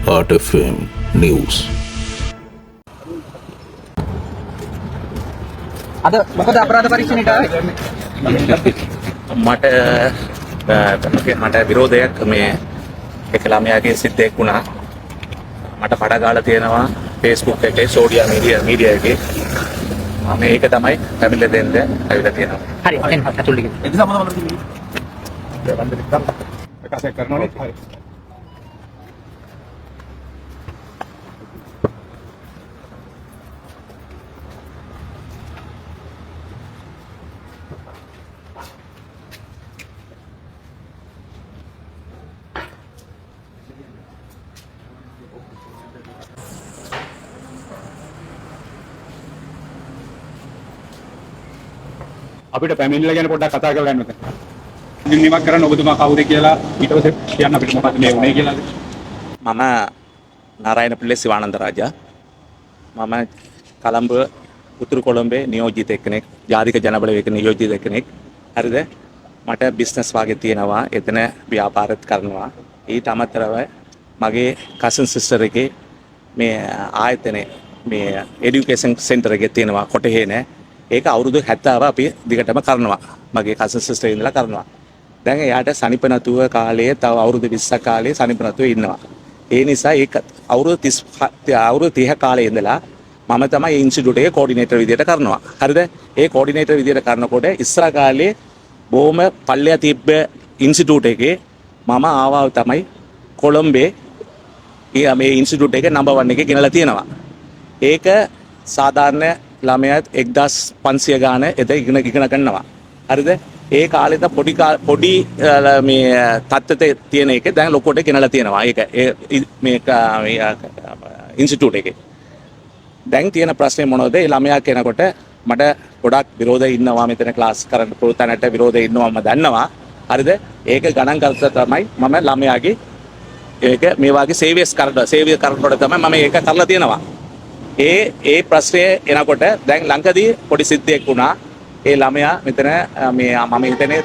Art FM News. අද මොකද අපරාධ පරීක්ෂණයට ආවේ? මට විරෝධයක් මේ එක ළමයාගේ සිද්ධියක් වුණා. මට පඩ ගාලා තියෙනවා Facebook එකේ සෝෂල් මීඩියා එකේ. මම ඒක තමයි පැමිණිලි දෙන්න ඇවිල්ලා තියෙනවා. හරි එන්න අතුල්ලි. ඒක සම්බන්ධව ප්‍රකාශ කරනවා. හරි. අපිට පැමිණිල්ල ගැන පොඩ්ඩක් කතා කරලා ගන්න. ඉතින් නිමක් කරන්න ඔබතුමා කවුද කියලා ඊට පස්සේ කියන්න අපිට මොකක්ද මේ වුනේ කියලා. මම නාරායන පිල්ලේ සිවානන්ද රාජා. මම කොළඹ උතුරු කොළඹේ නියෝජිත කෙනෙක්, ජාතික ජනබලවේගයක නියෝජිත කෙනෙක්. හරිද? මට බිස්නස් වාගේ තියෙනවා. එතන ව්‍යාපාරත් කරනවා. ඊට අමතරව මගේ කසින් සිස්ටර් එකේ මේ ආයතනයේ මේ এডুকেෂන් සෙන්ටර් එකේ තියෙනවා කොටහේ නෑ. ඒක අවුරුදු 70 අපි දිගටම කරනවා. මගේ කසින් සිස්ටර් ඉඳලා කරනවා. දැන් එයාට සනිප නැතුව කාලයේ තව අවුරුදු 20ක් කාලේ සනිප නැතුව ඉන්නවා. ඒ නිසා ඒක අවුරුදු 30 කාලේ ඉඳලා මම තමයි ඉන්ස්ටිටියුට් එකේ කෝඩිනේටර් විදියට කරනවා. හරිද? ඒ කෝඩිනේටර් විදියට කරනකොට ඉස්සර කාලේ බොහොම පල්ලෙය තිබ්බ ඉන්ස්ටිටියුට් එකේ මම ආවා තමයි කොළඹේ මේ ඉන්ස්ටිටියුට් එකේ නම්බර් 1 එකේ ගෙනලා තියෙනවා. ඒක සාධාරණ ළමයාත් 1500 ගාන ඉගෙන ගන්නවා. හරිද? ඒ කාලෙත් පොඩි මේ තත්ත්වයේ තියෙන එක දැන් ලොකෝට ගෙනලා තියෙනවා. ඒක මේක ඉන්ස්ටිටියුට් එකේ. දැන් තියෙන ප්‍රශ්නේ මොනවද? ඒ ළමයා කෙනකොට මට ගොඩක් විරෝධය ඉන්නවා මෙතන ක්ලාස් කරන්න පුළුවන් තැනට විරෝධය ඉන්නවා මම දන්නවා. හරිද? ඒක ගණන් කරලා තමයි මම ළමයාගේ ඒක මේ වගේ සේවය කරනකොට තමයි මම ඒක කරලා තියෙනවා. ඒ ප්‍රශ්නය එනකොට දැන් ලංකදී පොඩි සිද්ධියක් වුණා. ඒ ළමයා මෙතන මේ මම හිතන්නේ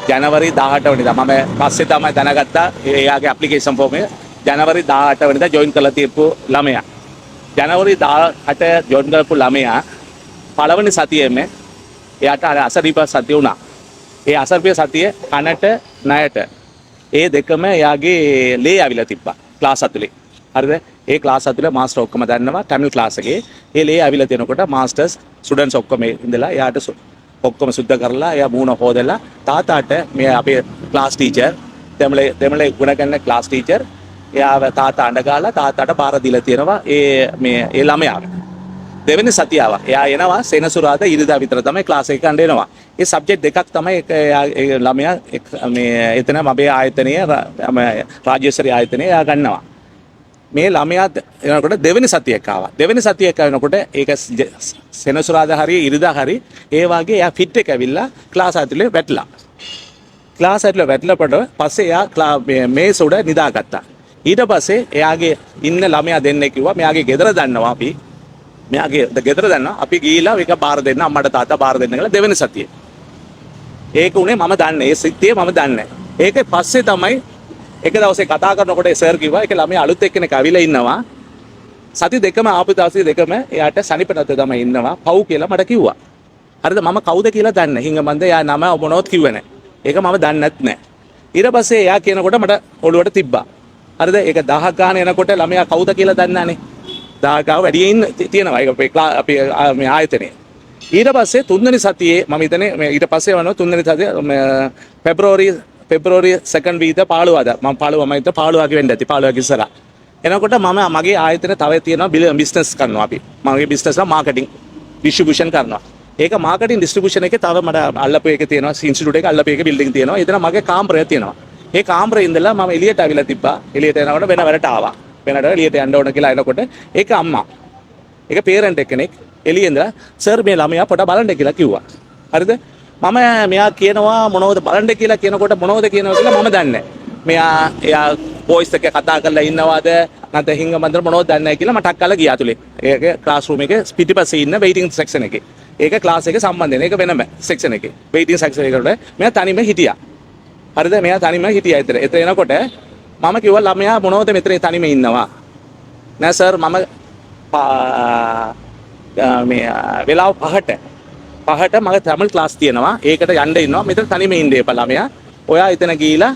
ජනවරි 18 වෙනිදා මම පස්සේ තමයි දැනගත්තා එයාගේ ඇප්ලිකේෂන් ෆෝම් එක ජනවරි 18 වෙනිදා ජොයින් කරලා තියපු ළමයා. ජනවරි 18 ජොයින් කරපු ළමයා පළවෙනි සතියේම එයාට අසනීප සතිය වුණා. ඒ අසනීප සතිය කනට ණයට ඒ දෙකම එයාගේ ලේ ඇවිල්ලා තිබ්බා ක්ලාස් 7 හරිද? ඒ ක්ලාස් 7 මාස්ටර් ඔක්කොම දන්නවා ටැමිල් ක්ලාස් එකේ. ඒ ලේ ඇවිල්ලා තියෙනකොට මාස්ටර්ස් ස්ටුඩන්ට්ස් ඔක්කොම ඉඳලා එයාට ඔක්කොම සුද්ධ කරලා එයා මූණ හොදලා තාතාට මේ අපේ ක්ලාස් ටීචර් දෙමළ ගුණ ගන්න ක්ලාස් ටීචර් එයාව තාතා අඬ තාතාට බාර දීලා තියෙනවා ඒ ළමයාව. දෙවෙනි සතිය ආවා. එයා එනවා සෙනසුරාදා ඉරිදා විතර තමයි ක්ලාස් එක ගන්න එනවා. ඒ සබ්ජෙක්ට් දෙකක් තමයි ඒ ළමයා මේ එතන මගේ ආයතනයේ රාජ්‍යශ්‍රී ආයතනයේ එයා ගන්නවා. මේ ළමයා එනකොට දෙවෙනි සතියක් ආවා. දෙවෙනි සතියක් ආනකොට ඒක සෙනසුරාදා හරි ඉරිදා හරි ඒ වගේ එයා ෆිට් එක ඇවිල්ලා ක්ලාස් ඇතුලේ වැටලා. ක්ලාස් ඇතුලේ වැටලපට පස්සේ එයා මේස උඩ නිදාගත්තා. ඊට පස්සේ එයාගේ ඉන්න ළමයා දෙන්නේ කිව්වා මෙයාගේ ගෙදර දන්නවා අපි. මෙයාගේ ගෙදර දන්නවා අපි ගිහිලා ඒක බාර දෙන්න අම්මට තාත්තා බාර දෙන්න කියලා දෙවෙනි සතියේ. ඒක උනේ මම දන්නේ. ඒ සිද්ධිය මම දන්නේ. ඒකේ පස්සේ තමයි එක දවසේ කතා කරනකොට සර් කිව්වා ඒක ළමයා අලුත් එක්කෙනෙක් අවිලා ඉන්නවා. සති දෙකම ආපු දවසේ දෙකම එයාට සනිප නැතුව තමයි ඉන්නවා. පව් කියලා මට කිව්වා. හරිද? මම කවුද කියලා දන්නේ. හිඟමන්ද එයා නම මොනවත් කිව්වේ නැහැ. ඒක මම දන්නේත් නැහැ. ඊට පස්සේ එයා කියනකොට මට ඔළුවට තිබ්බා. හරිද? ඒක 1000 ගාන එනකොට ළමයා කවුද කියලා දන්නේ නැහනේ. 1000 ගාව වැඩියෙන් තියෙනවා. ඒක අපේ මේ ආයතනයේ. ඊට පස්සේ තුන්වෙනි සතියේ මම හිතන්නේ ඊට පස්සේ වුණා තුන්වෙනි සතියේ පෙබ්‍රවරි 2nd වීද 15 මම 15 වගේ වෙන්න ඇති 15 වගේ ඉස්සරහා. එනකොට මම මගේ ආයතන තව තියෙනවා බිස්නස් කරනවා අපි. මගේ බිස්නස් එක මාකටිං ඩිස්ට්‍රිබියුෂන් කරනවා. ඒක මාකටිං ඩිස්ට්‍රිබියුෂන් එකේ තව මට අල්ලපු එක තියෙනවා ඉන්ස්ටිටියුට් එක අල්ලපු එක බිල්ඩින් තියෙනවා. එතන මගේ කාමරය තියෙනවා. ඒ කාමරේ ඉඳලා මම එළියට ආවිලා තිබ්බා. එළියට එනකොට වෙන වැඩට ආවා. වෙනට එළියට යන්න ඕන කියලා එනකොට ඒක අම්මා. ඒක පේරන්ට් කෙනෙක් එළියේ ඉඳලා සර් මේ ළමයා පොඩ බලන්න කියලා කිව්වා. හරිද? මම මෙයා කියනවා මොනවද බලන්න කියලා කියනකොට මොනවද කියනවා කියලා මම දන්නේ නැහැ. එයා වොයිස් එක කතා කරලා ඉන්නවද නැත්නම් හිඟමන්දර මොනවද දන්නේ නැහැ කියලා මට අක්කලා ගියා තුලේ. ඒක ක්ලාස් රූම් එකේ පිටිපස්සේ ඉන්න වෙයිටිං සෙක්ෂන් එකේ. ඒක ක්ලාස් එකේ සම්බන්ධ වෙන එක වෙනම සෙක්ෂන් එකේ. වෙයිටිං සෙක්ෂන් එකට මෙයා තනියම හිටියා. හරිද? මෙයා තනියම හිටියා එතන. එතන එනකොට මම කිව්වා ළමයා මොනවද මෙතන තනියම ඉන්නවා නෑ සර් මම මේ වෙලාව 5ට මගේ තමිල් ක්ලාස් තියෙනවා ඒකට යන්න ඉන්නවා මෙතන තනියම ඉන්න එපා ළමයා ඔයා එතන ගිහිලා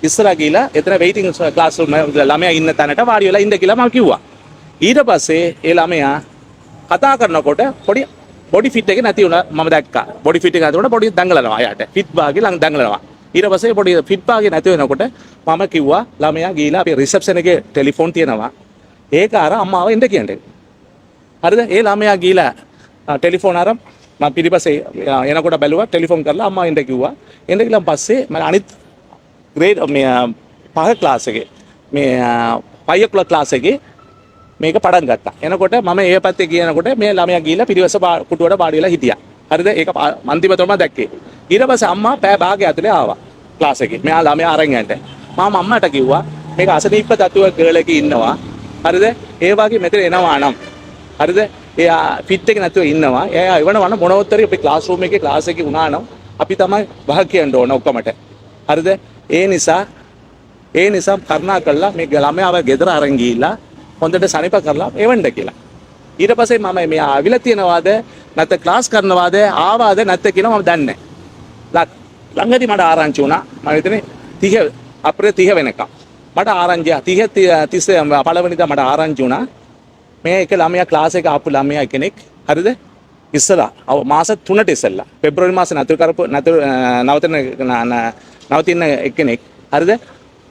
ඉස්සරහ ගිහිලා එතන වෙයිටිං ක්ලාස් රූම් ළමයා ඉන්න තැනට වාඩි වෙලා ඉන්න කියලා මම කිව්වා ඊට පස්සේ ඒ ළමයා කතා කරනකොට පොඩි බොඩි ෆිට් එක නැති වුණා මම දැක්කා බොඩි ෆිට් එක නැතිවට පොඩි දඟලනවා යාට ෆිට් භාගේ ළඟ දඟලනවා ඊට පස්සේ පොඩි ෆිට් භාගේ නැති වෙනකොට මම කිව්වා ළමයා ගිහිලා අපි රිසෙප්ෂන් එකේ ටෙලිෆෝන් තියෙනවා ඒක අර අම්මාව එන්න කියන්නේ හරිද ඒ ළමයා ගිහිලා ටෙලිෆෝන් අර මම පිටිපස්සේ එනකොට බැලුවා ටෙලිෆෝන් කරලා අම්මා එන්න කිව්වා එන්න ගිහලා පස්සේ මම අනිත් ග්‍රේඩ් මේ 5 ක්ලාස් එකේ මේ 5 o'clock ක්ලාස් එකේ මේක පටන් ගත්තා. එනකොට මම ඒ පැත්තේ කියනකොට මේ ළමයා ගිහිල්ලා පිටිවස කුටුවට වාඩි වෙලා හිටියා. හරිද? ඒක අන්තිමටම දැක්කේ. ඊට පස්සේ අම්මා පෑ භාගය ඇතුලේ ආවා ක්ලාස් එකේ. මෙයා ළමයා අරන් යන්න. මම අම්මට කිව්වා මේක අසනීප තත්ත්වක ගර්ල් එකේ ඉන්නවා. හරිද? ඒ වගේ මෙතන එනවා නම්. හරිද? එයා ෆිට් එක නැතුව ඉන්නවා. එයා එවනවන මොනවතරි අපේ ක්ලාස් රූම් එකේ ක්ලාස් එකේ වුණා නම් අපි තමයි වහ කියන්න ඕන ඔක්කොමට. හරිද? ඒ නිසා කරුණා කළා මේ ළමයාව ගෙදර අරන් ගිහිල්ලා හොඳට සනිප කරලා එවන්න කියලා. ඊට පස්සේ මම මේ ආවිලා තියනවාද නැත්නම් ක්ලාස් කරනවාද ආවාද නැත්නම් කියලා මම දන්නේ නැහැ. ළඟදී මට ආරංචි වුණා. මම හිතන්නේ 30 අප්‍රේල් 30 වෙනකම්. මට ආරංචි 30 පළවෙනිදා මට ආරංචි වුණා. මේ එක ළමයා ක්ලාස් එක ආපු ළමයා කෙනෙක් හරිද? ඉස්සලා මාස 3ට ඉස්සලා පෙබ්‍රවරි මාසේ නවතින එක්කෙනෙක් හරිද?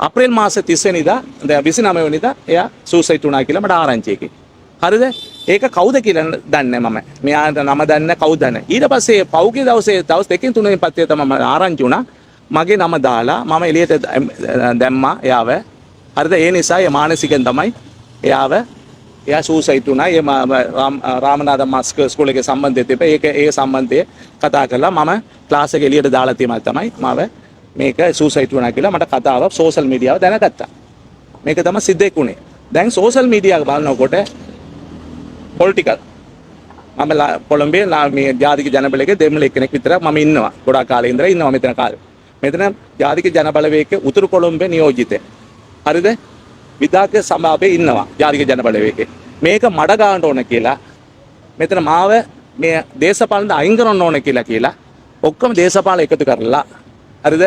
අප්‍රේල් මාසේ 30 වෙනිදා 29 වෙනිදා එයා සූසයිඩ් වුණා කියලා මට ආරංචි එකේ. හරිද? ඒක කවුද කියලා දන්නේ මම. මෙයාට නම දන්නේ කවුද දන්නේ. ඊට පස්සේ පෞගේ දවසේ දවස් දෙකකින් තුනෙන් පස්සේ තමයි ආරංචි වුණා. මගේ නම දාලා මම එළියට දැම්මා එයාව. හරිද? ඒ නිසා ඒ මානසිකෙන් තමයි එයා සූසයිඩ් වුණා. ඒ රාමනාഥ මාස්ක් ස්කූල් එකේ සම්බන්ධය තිබ්බ. ඒ සම්බන්ධය කතා කරලා මම ක්ලාස් එක එළියට දාලා තමයි මම මේක සූසයිඩ් වුණා කියලා මට කතාව සෝෂල් මීඩියාව දැනගත්තා. මේක තමයි සිද්ධෙක් උනේ. දැන් සෝෂල් මීඩියා බලනකොට පොලිටිකල් මම කොළඹේ මේ ජාතික ජනබලවේගයේ දෙමළ එක්කෙනෙක් විතර මම ඉන්නවා. ගොඩාක් කාලේ ඉඳලා ඉන්නවා මෙතන කාලේ. මෙතන ජාතික ජනබලවේගයේ උතුරු කොළඹේ නියෝජිතය. හරිද? විධායක සභාවේ ඉන්නවා ජාතික ජනබලවේගයේ. මේක මඩ ගන්න ඕන කියලා මෙතන මාව මේ දේශපාලන අයින් කරන්න ඕන කියලා ඔක්කොම දේශපාලන එකතු කරලා හරිද?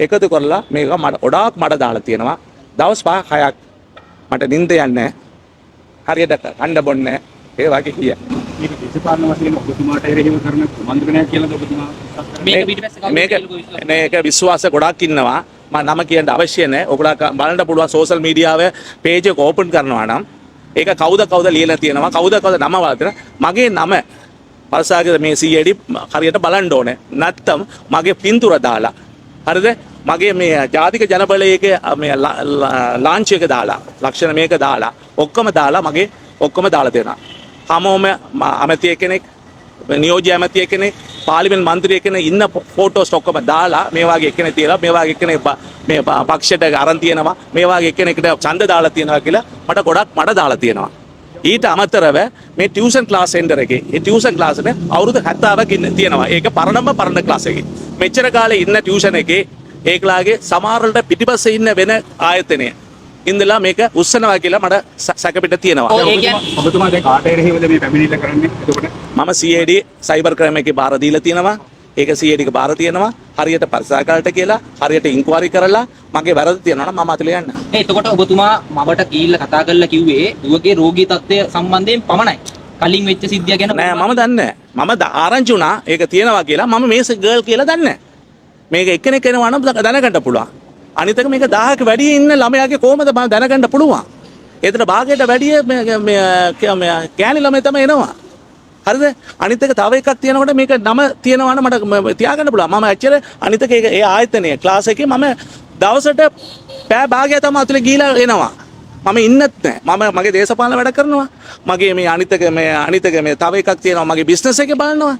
එකතු කරලා මේක ගොඩාක් මඩ දාලා තියෙනවා. දවස් 5-6ක් මට නිින්ද යන්නේ හරියට කන්න බොන්නේ ඒ වගේ කිය. මේක දේශපාලන වශයෙන් ඔබතුමාට එරෙහිව කරන කුමන්ත්‍රණයක් කියලාද ඔබතුමා මේක විශ්වාස ගොඩාක් ඉන්නවා. මම නම කියන්න අවශ්‍ය නැහැ. ඔයගොල්ලෝ බලන්න පුළුවන් සෝෂල් මීඩියාවේ පේජ් එක ඕපන් කරනවා නම් ඒක කවුද ලියලා තියෙනවා කවුද නම වලතර මගේ නම පල්සාගේ මේ CID හරියට බලන්න ඕනේ. නැත්තම් මගේ පින්තූර දාලා හරිද? මගේ මේ ජාතික ජනබලයේ මේ ලාන්ච් එක දාලා ලක්ෂණ මේක දාලා ඔක්කොම දාලා දෙනවා. හැමෝම අමතිය කෙනෙක් නියෝජ්‍ය අමතිය කෙනෙක් පාර්ලිමේන්තු මන්ත්‍රී කෙනෙක් ඉන්න ෆොටෝස් ඔක්කොම දාලා මේ වගේ කෙනෙක් තියලා මේ වගේ කෙනෙක් මේ පක්ෂයට අරන් තියෙනවා මේ වගේ කෙනෙක්ට ඡන්ද දාලා තියෙනවා කියලා මට ගොඩක් මඩ දාලා තියෙනවා. ඊට අමතරව මේ ටියුෂන් ක්ලාස් සෙන්ටර් එකේ ඒ ටියුෂන් ක්ලාස් එක අවුරුදු 70ක් තියෙනවා. ඒක පරණ ක්ලාස් එකේ. මෙච්චර කාලේ ඉන්න ටියුෂන් එකේ ඒකලාගේ සමහරවල්ට පිටිපස්සේ ඉන්න වෙන ආයතනය ඉඳලා මේක උස්සනවා කියලා මට සැකපිට තියෙනවා. ඔබතුමා දැන් කාට එරෙහිවද මේ පැමිණිල්ල කරන්නේ? එතකොට මම CID සයිබර් ක්‍රයිම් එකේ බාර දීලා තියෙනවා. ඒක CID එක බාර තියෙනවා. හරියට පරිසරකාලට කියලා හරියට ඉන්ක්වයරි කරලා මගේ වැරදි තියෙනවා නම් මම අතල යන්න. එතකොට ඔබතුමා මවට කීල්ල කතා කරලා කිව්වේ දුවගේ රෝගී තත්ත්වය සම්බන්ධයෙන් පමණයි. කලින් වෙච්ච සිද්ධිය ගැන නෑ මම දන්නේ නැහැ. මම ආරංචි වුණා ඒක තියෙනවා කියලා. මම මේ ගර්ල් කියලා දන්නේ නැහැ. මේක එක්කෙනෙක් එනවා නම් දැනගන්න පුළුවන්. අනිත් එක මේක 1000ක වැඩි ඉන්න ළමයාගේ කොහමද මම දැනගන්න පුළුවන්. ඒතර භාගයට වැඩි මේ කෑලි ළමයි තමයි එනවා. හරිද? අනිත් එක තව එකක් තියෙනකොට මේක නම තියෙනවනම් මට තියාගන්න පුළුවන්. මම ඇත්තට අනිත් එක ඒ ආයතනයේ ක්ලාස් එකේ මම දවසට පෑ භාගය තමයි අතුලේ ගිහිලා එනවා. මම ඉන්නෙත් නැහැ. මගේ දේශපාලන වැඩ කරනවා. මගේ මේ අනිත් එක මේ තව එකක් තියෙනවා මගේ බිස්නස් එකේ බලනවා.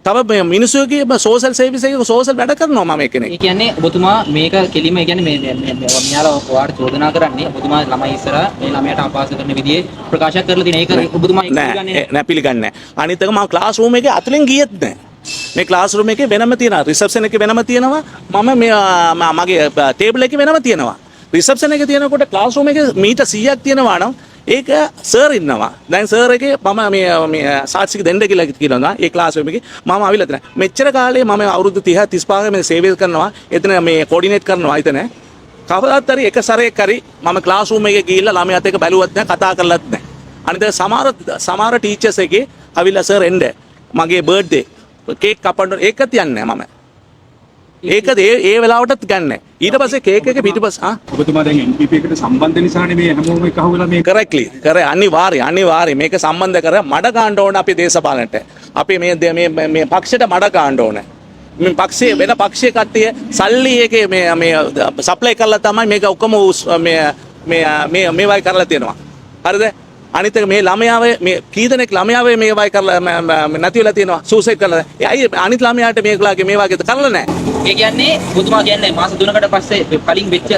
තව මේ මිනිස්සුගේ සෝෂල් සර්විස් එකක සෝෂල් වැඩ කරනවා මම කෙනෙක්. ඒ කියන්නේ ඔබතුමා මේක කෙලිම ඒ කියන්නේ මේ මෙයාලා ඔයාලට චෝදනා කරන්නේ ඔබතුමා ළමයි ඉස්සරහා මේ ළමයාට අපහාස කරන විදිහේ ප්‍රකාශයක් කරලා තියෙන. ඒක ඔබතුමා නෑ පිළිගන්නේ නෑ. අනිත් එක මම ක්ලාස් රූම් එකේ අතලින් ගියෙත් නෑ. මේ ක්ලාස් රූම් එකේ වෙනම තියෙනවා රිසෙප්ෂන් එකේ වෙනම තියෙනවා. මම මේ මගේ ටේබල් එකේ වෙනම තියෙනවා. රිසප්ෂන් එකේ තියෙනකොට ක්ලාස් රූම් එකේ මීටර් 100ක් තියෙනවා නම් ඒක සර් ඉන්නවා. දැන් සර් එකේ මම මේ සාක්ෂික දෙන්න කියලා කියනවා. ඒ ක්ලාස් රූම් එකේ මම ආවිලා නැහැ. මෙච්චර කාලේ මම අවුරුදු 30 35 මේ සේවය කරනවා. එතන මේ කෝඩිනේට් කරනවා එතන. කවදාත් හරි එක සැරයක් හරි මම ක්ලාස් රූම් එකේ ගිහිල්ලා ළමයාත් එක්ක බැලුවත් නැහැ, කතා කරලත් නැහැ. අනිත් සමහර ටීචර්ස් එකේ අවිලා සර් එන්න මගේ බර්ත්ඩේ කේක් කපන්න ඒකත් යන්නේ නැහැ මම. ඒකද ඒ වෙලාවටත් ගන්න. ඊට පස්සේ කේක් එක පිටිපස්ස ඔබතුමා දැන් NPP එකට සම්බන්ධ නිසානේ මේ හැමෝම එක අහුවෙලා මේ correctly අනිවාර්ය මේක සම්බන්ධ කර මඩ ගන්න ඕන අපි දේශපාලනට. අපි මේ පක්ෂයට මඩ ගන්න ඕන. මේ පක්ෂයේ වෙන පක්ෂයේ කට්ටිය සල්ලි එකේ මේ සප්ලයි කරලා තමයි මේක ඔක්කොම මේ වයි කරලා තියෙනවා. හරිද? අනිත් එක මේ ළමයාවේ මේ කී දෙනෙක් ළමයාවේ මේ වයි කරලා නැති වෙලා තියෙනවා සූසයිඩ් කරලා. ඒ අය අනිත් ළමයාට මේකලාගේ මේ වගේ කරලා නැහැ. ඒ කියන්නේ ඔබතුමා කියන්නේ මාස 3කට පස්සේ කලින් වෙච්ච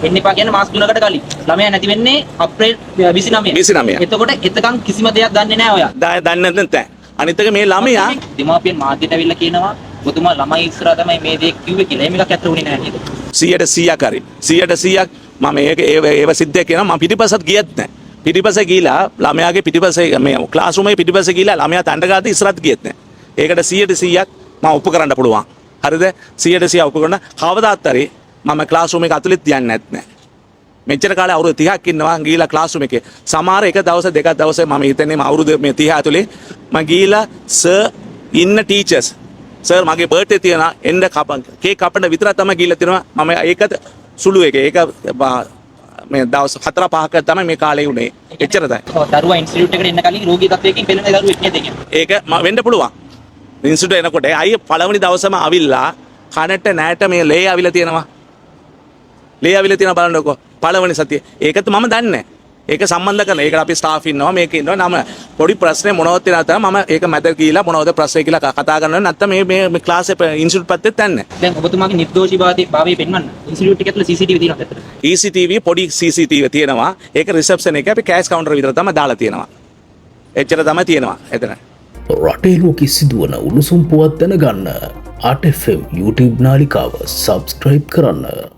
එන්න එපා කියන්නේ මාස 3කට කලින්. ළමයා නැති වෙන්නේ අප්‍රේල් 29. එතකොට එතකන් කිසිම දෙයක් දන්නේ නැහැ ඔයා. දන්නේ නැහැ. අනිත් එක මේ ළමයා දෙමාපියන් මාධ්‍යට ඇවිල්ලා කියනවා ඔබතුමා ළමයි ඉස්සරහා තමයි මේ දේ කිව්වේ කියලා. එහෙම එකක් ඇත්තට උනේ නැහැ නේද? 100% හරි. 100% මම ඒව සිද්ධ කියනවා. මම පිටිපස්සට ගියත් නැහැ. පිටිපස්ස ගිහිලා ළමයාගේ පිටිපස්සේ මේ ක්ලාස් රූම් එකේ පිටිපස්සේ ගිහිලා ළමයා තණ්ඩ ගාලා ඉස්සරහට ගියෙත් නැහැ. ඒකට 100%ක් මම ඔප්පු කරන්න පුළුවන්. හරිද? 100% ඔප්පු කරන කවදාත් හරි මම ක්ලාස් රූම් එක ඇතුළෙත් යන්නේ නැත්නේ. මෙච්චර කාලේ අවුරුදු 30ක් ඉන්නවා ගිහිලා ක්ලාස් රූම් එකේ. සමහර එක දවස් දෙකක් දවසේ මම හිතන්නේ අවුරුදු මේ 30 ඇතුලේ මම ගිහිලා සර් ඉන්න ටීචර්ස් සර් මගේ බර්ත්ඩේ තියෙනවා එන්න කේක් කපන්න විතරක් තමයි ගිහිල්ලා තියෙනවා. මම ඒකත් සුළු එක. ඒක මේ දවස් 4-5ක තමයි මේ කාලේ උනේ. එච්චර තමයි. දරුවා ඉන්ස්ටිටියුට් එකට එන්න කලින් රෝගී තත්ත්වයකින් පෙළෙන දරුවෙක් නේද කියන්නේ. ඒක වෙන්න පුළුවන්. ඉන්ස්ටිටියුට් එනකොට අයියේ පළවෙනි දවසම අවිල්ලා කනට නෑට මේ ලේ අවිලා තියෙනවා. ලේ අවිලා තියෙනවා බලන්නකෝ. පළවෙනි සතියේ. ඒකත් මම දන්නේ නැහැ. ඒක සම්බන්ධ කරන. ඒකට අපි ස්ටාෆ් ඉන්නවා මේක ඉන්නවා. නම පොඩි ප්‍රශ්නේ මොනවද තියෙනවා තමයි මම ඒක මැද ගිහිලා මොනවද ප්‍රශ්නේ කියලා කතා කරනවා. නැත්නම් මේ ක්ලාස් එක ඉන්ස්ටිටියුට් පැත්තෙත් යන්නේ. දැන් ඔබතුමාගේ නිර්දෝෂීභාවය පෙන්වන්න. ඉන්ස්ටිටියුට් එකේ ඇතුළේ CCTV තියෙනවද ඇත්තට? ECTV පොඩි CCTV තියෙනවා. ඒක රිසෙප්ෂන් එකේ අපි කෑෂ් කවුන්ටර් විතර තමයි දාලා තියෙනවා. එච්චර තමයි තියෙනවා එතන. රටේ ලෝකෙ සිදුවන උණුසුම් පුවත් දැනගන්න ATFM YouTube නාලිකාව සබස්ක්‍රයිබ් කරන්න.